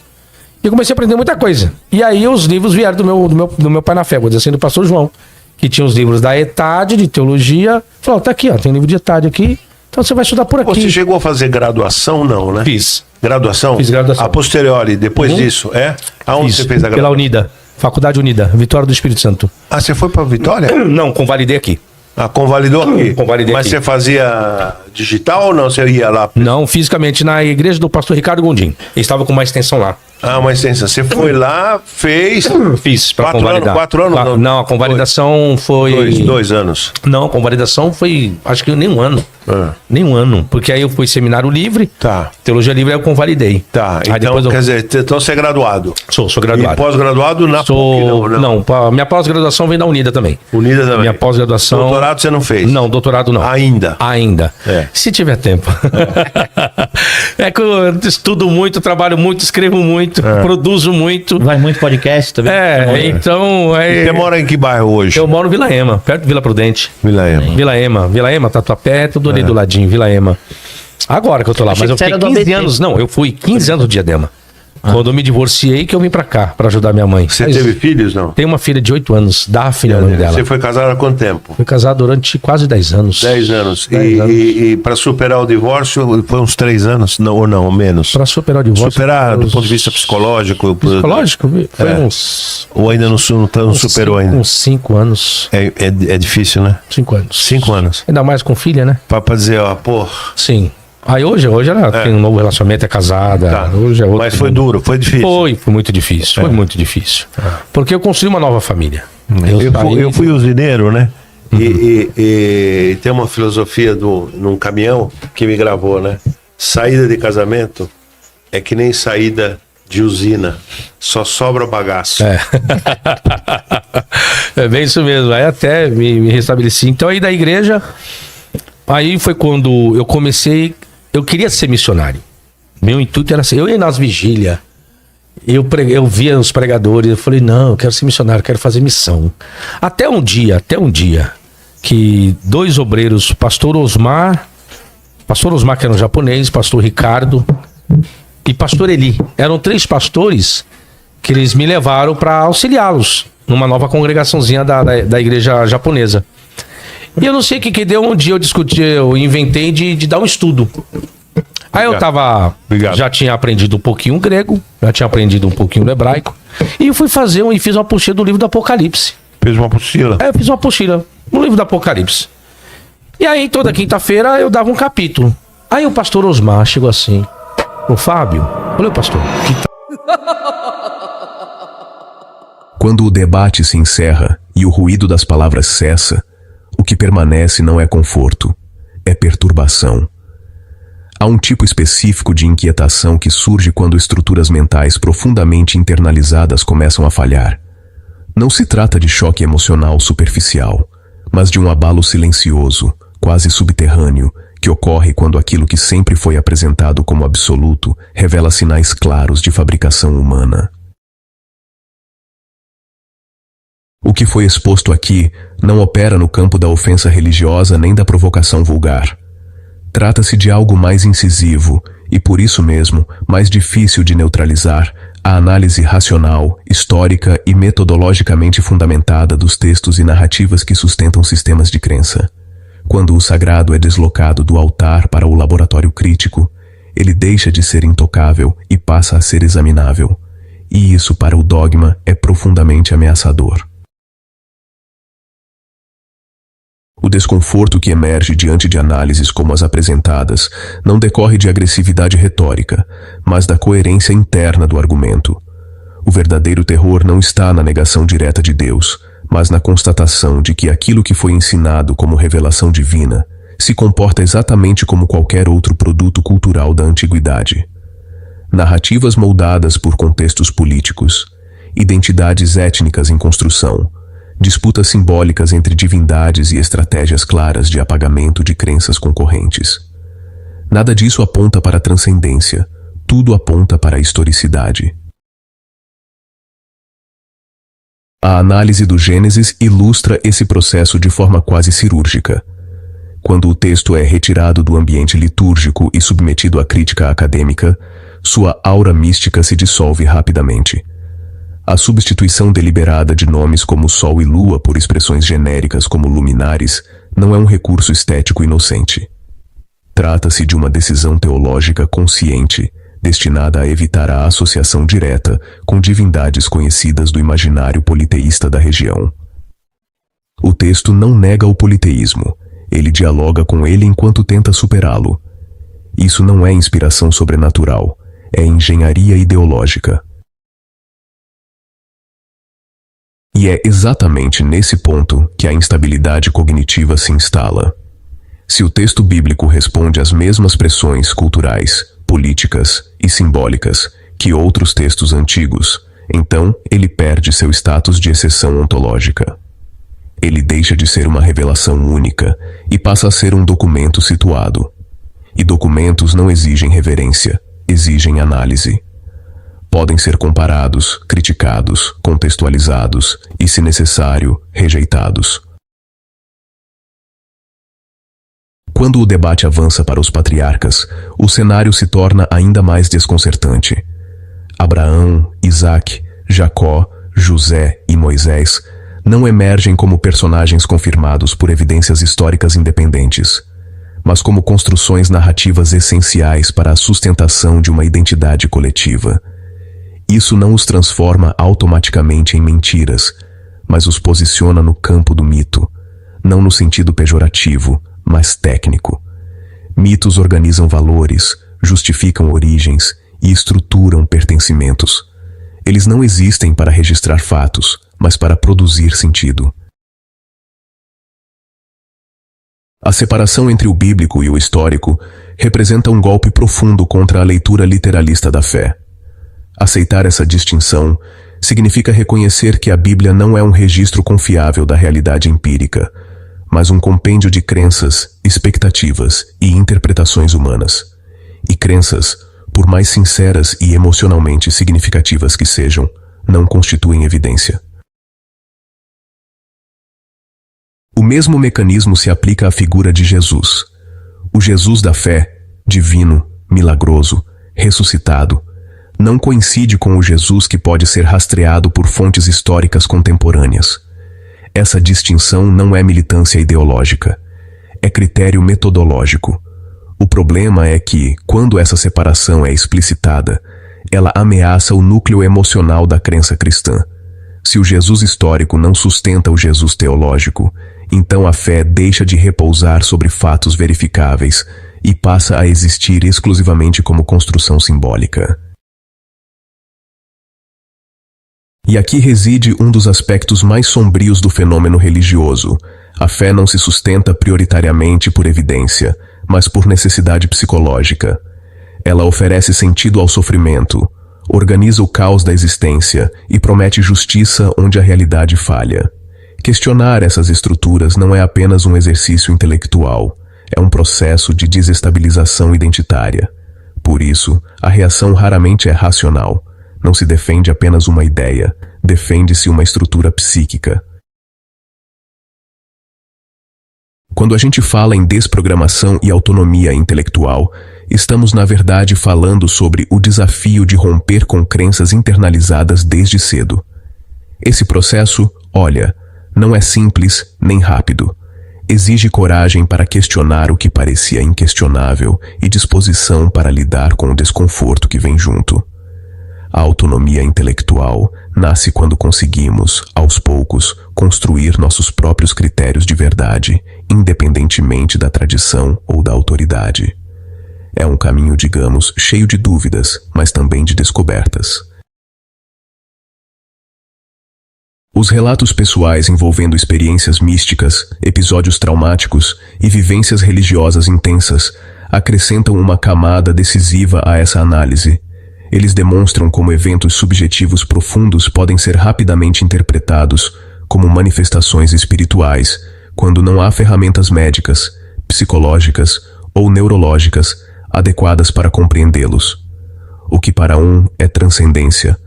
E eu comecei a aprender muita coisa. E aí os livros vieram do meu pai na fé, vou dizer assim, do pastor João, que tinha os livros da ETAD, de teologia. Falou, tá aqui, ó, tem livro de ETAD aqui, então você vai estudar por aqui. Você chegou a fazer graduação, não, né? Fiz. Graduação? Fiz graduação. A posteriori, depois disso, é? Aonde Fiz você fez a pela graduação? Unida, Faculdade Unida, Vitória do Espírito Santo. Ah, você foi pra Vitória? Não, convalidei aqui. Ah, convalidou aqui? Convalidei Mas aqui. você fazia digital ou não? Você ia lá? Não, fisicamente, na igreja do pastor Ricardo Gondim. Ele estava com uma extensão lá. Ah, uma extensão. Você foi lá, fez... Fiz pra 4 convalidar. anos? 4 anos? Não, a convalidação foi... 2 anos. Não, a convalidação foi, acho que nem um ano. Ah. Nem um ano. Porque aí eu fui seminário livre. Tá. Teologia livre aí eu convalidei. Tá, Aí então, depois eu... quer dizer, então você é graduado. Sou E graduado. pós-graduado na PUC, Não, minha pós-graduação vem da Unida também. Unida também. Minha pós-graduação... Doutorado você não fez? Não, doutorado não. Ainda? Ainda. É. Se tiver tempo. É que eu estudo muito, trabalho muito, escrevo muito, produzo muito. Vai muito podcast também. Então... Você mora em que bairro hoje? Eu moro no Vila Ema, perto de Vila Prudente. Vila Ema. Vila Ema, Tatuapé, tudo ali do ladinho, Vila Ema. Agora que eu tô lá, Achei mas eu que você fiquei era do 15 ABC. anos, não, eu fui 15 anos no Diadema. Quando eu me divorciei, que eu vim pra cá, pra ajudar minha mãe. Você Mas teve filhos, não? Tem uma filha de 8 anos, Daphne é o nome dela. Você foi casado há quanto tempo? Fui casado durante quase 10 anos. 10 anos. 10 anos. E para superar o divórcio, foi uns 3 anos? Não, ou não, menos? Pra superar o divórcio. Superar do ponto de vista psicológico? Psicológico? Foi É. uns... Ou ainda não superou ainda? Uns 5 anos. É difícil, né? 5 anos. 5 anos. Ainda mais com filha, né? Pra dizer, ó, pô... Sim. Aí hoje ela tem um novo relacionamento, é casada. Tá. Hoje é outro Mas foi mundo. duro, foi difícil. Foi muito difícil. Foi muito difícil. Porque eu construí uma nova família. Eu fui usineiro, né? E tem uma filosofia num caminhão que me gravou, né? Saída de casamento é que nem saída de usina. Só sobra bagaço. É bem isso mesmo. Aí até me restabeleci. Então aí da igreja, aí foi quando eu comecei. Eu queria ser missionário. Meu intuito era ser. Eu ia nas vigílias. Eu via os pregadores. Eu falei, não, eu quero ser missionário, quero fazer missão. Até um dia, que 2 obreiros, pastor Osmar, que era um japonês, pastor Ricardo e pastor Eli. Eram 3 pastores que eles me levaram para auxiliá-los numa nova congregaçãozinha da igreja japonesa. E eu não sei o que deu, um dia eu inventei de dar um estudo. Aí eu já tinha aprendido um pouquinho grego, já tinha aprendido um pouquinho hebraico, e fui e fiz uma apostila do livro do Apocalipse. Fez uma apostila? Eu fiz uma apostila no livro do Apocalipse. E aí toda quinta-feira eu dava um capítulo. Aí o pastor Osmar chegou assim, ô Fábio, olha pastor, Quando o debate se encerra e o ruído das palavras cessa, o que permanece não é conforto, é perturbação. Há um tipo específico de inquietação que surge quando estruturas mentais profundamente internalizadas começam a falhar. Não se trata de choque emocional superficial, mas de um abalo silencioso, quase subterrâneo, que ocorre quando aquilo que sempre foi apresentado como absoluto revela sinais claros de fabricação humana. O que foi exposto aqui não opera no campo da ofensa religiosa nem da provocação vulgar. Trata-se de algo mais incisivo e, por isso mesmo, mais difícil de neutralizar a análise racional, histórica e metodologicamente fundamentada dos textos e narrativas que sustentam sistemas de crença. Quando o sagrado é deslocado do altar para o laboratório crítico, ele deixa de ser intocável e passa a ser examinável. E isso, para o dogma, é profundamente ameaçador. O desconforto que emerge diante de análises como as apresentadas não decorre de agressividade retórica, mas da coerência interna do argumento. O verdadeiro terror não está na negação direta de Deus, mas na constatação de que aquilo que foi ensinado como revelação divina se comporta exatamente como qualquer outro produto cultural da antiguidade. Narrativas moldadas por contextos políticos, identidades étnicas em construção, disputas simbólicas entre divindades e estratégias claras de apagamento de crenças concorrentes. Nada disso aponta para a transcendência, tudo aponta para a historicidade. A análise do Gênesis ilustra esse processo de forma quase cirúrgica. Quando o texto é retirado do ambiente litúrgico e submetido à crítica acadêmica, sua aura mística se dissolve rapidamente. A substituição deliberada de nomes como Sol e Lua por expressões genéricas como luminares não é um recurso estético inocente. Trata-se de uma decisão teológica consciente, destinada a evitar a associação direta com divindades conhecidas do imaginário politeísta da região. O texto não nega o politeísmo, ele dialoga com ele enquanto tenta superá-lo. Isso não é inspiração sobrenatural, é engenharia ideológica. E é exatamente nesse ponto que a instabilidade cognitiva se instala. Se o texto bíblico responde às mesmas pressões culturais, políticas e simbólicas que outros textos antigos, então ele perde seu status de exceção ontológica. Ele deixa de ser uma revelação única e passa a ser um documento situado. E documentos não exigem reverência, exigem análise. Podem ser comparados, criticados, contextualizados e, se necessário, rejeitados. Quando o debate avança para os patriarcas, o cenário se torna ainda mais desconcertante. Abraão, Isaac, Jacó, José e Moisés não emergem como personagens confirmados por evidências históricas independentes, mas como construções narrativas essenciais para a sustentação de uma identidade coletiva. Isso não os transforma automaticamente em mentiras, mas os posiciona no campo do mito, não no sentido pejorativo, mas técnico. Mitos organizam valores, justificam origens e estruturam pertencimentos. Eles não existem para registrar fatos, mas para produzir sentido. A separação entre o bíblico e o histórico representa um golpe profundo contra a leitura literalista da fé. Aceitar essa distinção significa reconhecer que a Bíblia não é um registro confiável da realidade empírica, mas um compêndio de crenças, expectativas e interpretações humanas. E crenças, por mais sinceras e emocionalmente significativas que sejam, não constituem evidência. O mesmo mecanismo se aplica à figura de Jesus. O Jesus da fé, divino, milagroso, ressuscitado, não coincide com o Jesus que pode ser rastreado por fontes históricas contemporâneas. Essa distinção não é militância ideológica, é critério metodológico. O problema é que, quando essa separação é explicitada, ela ameaça o núcleo emocional da crença cristã. Se o Jesus histórico não sustenta o Jesus teológico, então a fé deixa de repousar sobre fatos verificáveis e passa a existir exclusivamente como construção simbólica. E aqui reside um dos aspectos mais sombrios do fenômeno religioso. A fé não se sustenta prioritariamente por evidência, mas por necessidade psicológica. Ela oferece sentido ao sofrimento, organiza o caos da existência e promete justiça onde a realidade falha. Questionar essas estruturas não é apenas um exercício intelectual, é um processo de desestabilização identitária. Por isso, a reação raramente é racional. Não se defende apenas uma ideia, defende-se uma estrutura psíquica. Quando a gente fala em desprogramação e autonomia intelectual, estamos na verdade falando sobre o desafio de romper com crenças internalizadas desde cedo. Esse processo, olha, não é simples nem rápido. exige coragem para questionar o que parecia inquestionável e disposição para lidar com o desconforto que vem junto. A autonomia intelectual nasce quando conseguimos, aos poucos, construir nossos próprios critérios de verdade, independentemente da tradição ou da autoridade. É um caminho, digamos, cheio de dúvidas, mas também de descobertas. Os relatos pessoais envolvendo experiências místicas, episódios traumáticos e vivências religiosas intensas acrescentam uma camada decisiva a essa análise. Eles demonstram como eventos subjetivos profundos podem ser rapidamente interpretados como manifestações espirituais, quando não há ferramentas médicas, psicológicas ou neurológicas adequadas para compreendê-los. O que para um é transcendência,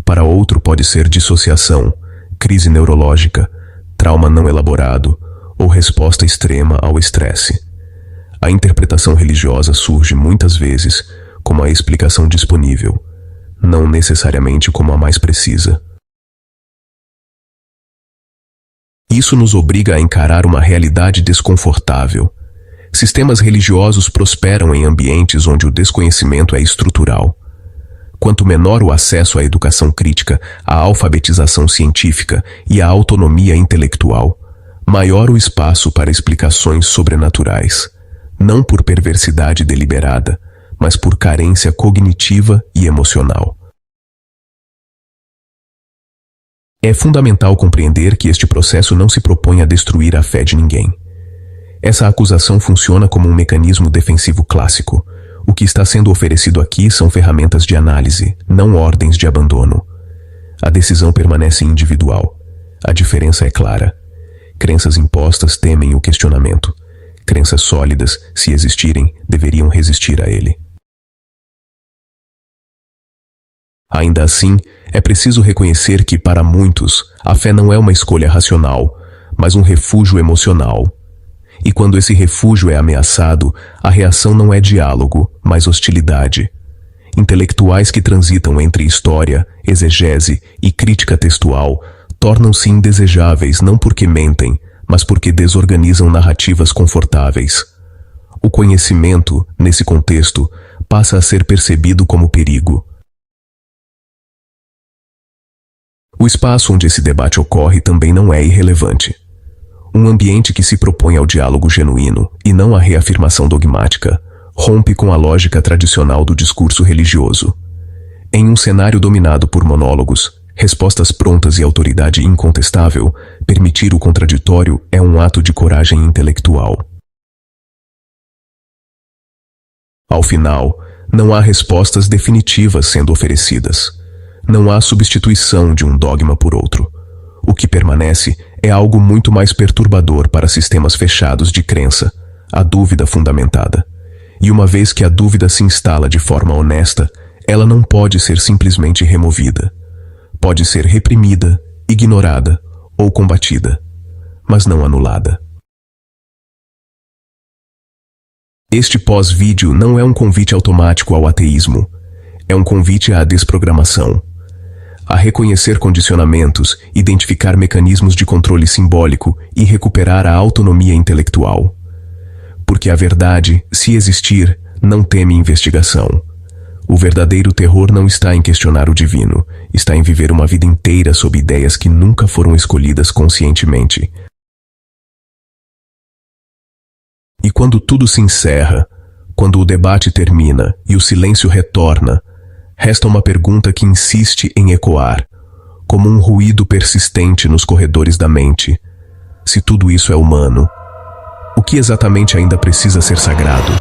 para outro pode ser dissociação, crise neurológica, trauma não elaborado ou resposta extrema ao estresse. A interpretação religiosa surge muitas vezes como a explicação disponível, não necessariamente como a mais precisa. Isso nos obriga a encarar uma realidade desconfortável. Sistemas religiosos prosperam em ambientes onde o desconhecimento é estrutural. Quanto menor o acesso à educação crítica, à alfabetização científica e à autonomia intelectual, maior o espaço para explicações sobrenaturais, não por perversidade deliberada, mas por carência cognitiva e emocional. É fundamental compreender que este processo não se propõe a destruir a fé de ninguém. Essa acusação funciona como um mecanismo defensivo clássico. O que está sendo oferecido aqui são ferramentas de análise, não ordens de abandono. A decisão permanece individual. A diferença é clara. Crenças impostas temem o questionamento. Crenças sólidas, se existirem, deveriam resistir a ele. Ainda assim, é preciso reconhecer que, para muitos, a fé não é uma escolha racional, mas um refúgio emocional. E quando esse refúgio é ameaçado, a reação não é diálogo, mas hostilidade. Intelectuais que transitam entre história, exegese e crítica textual tornam-se indesejáveis não porque mentem, mas porque desorganizam narrativas confortáveis. O conhecimento, nesse contexto, passa a ser percebido como perigo. O espaço onde esse debate ocorre também não é irrelevante. Um ambiente que se propõe ao diálogo genuíno e não à reafirmação dogmática, rompe com a lógica tradicional do discurso religioso. Em um cenário dominado por monólogos, respostas prontas e autoridade incontestável, permitir o contraditório é um ato de coragem intelectual. Ao final, não há respostas definitivas sendo oferecidas. Não há substituição de um dogma por outro. O que permanece é algo muito mais perturbador para sistemas fechados de crença, a dúvida fundamentada. E uma vez que a dúvida se instala de forma honesta, ela não pode ser simplesmente removida. Pode ser reprimida, ignorada ou combatida, mas não anulada. Este pós-vídeo não é um convite automático ao ateísmo. É um convite à desprogramação. A reconhecer condicionamentos, identificar mecanismos de controle simbólico e recuperar a autonomia intelectual. Porque a verdade, se existir, não teme investigação. O verdadeiro terror não está em questionar o divino, está em viver uma vida inteira sob ideias que nunca foram escolhidas conscientemente. E quando tudo se encerra, quando o debate termina e o silêncio retorna, resta uma pergunta que insiste em ecoar, como um ruído persistente nos corredores da mente. Se tudo isso é humano, o que exatamente ainda precisa ser sagrado?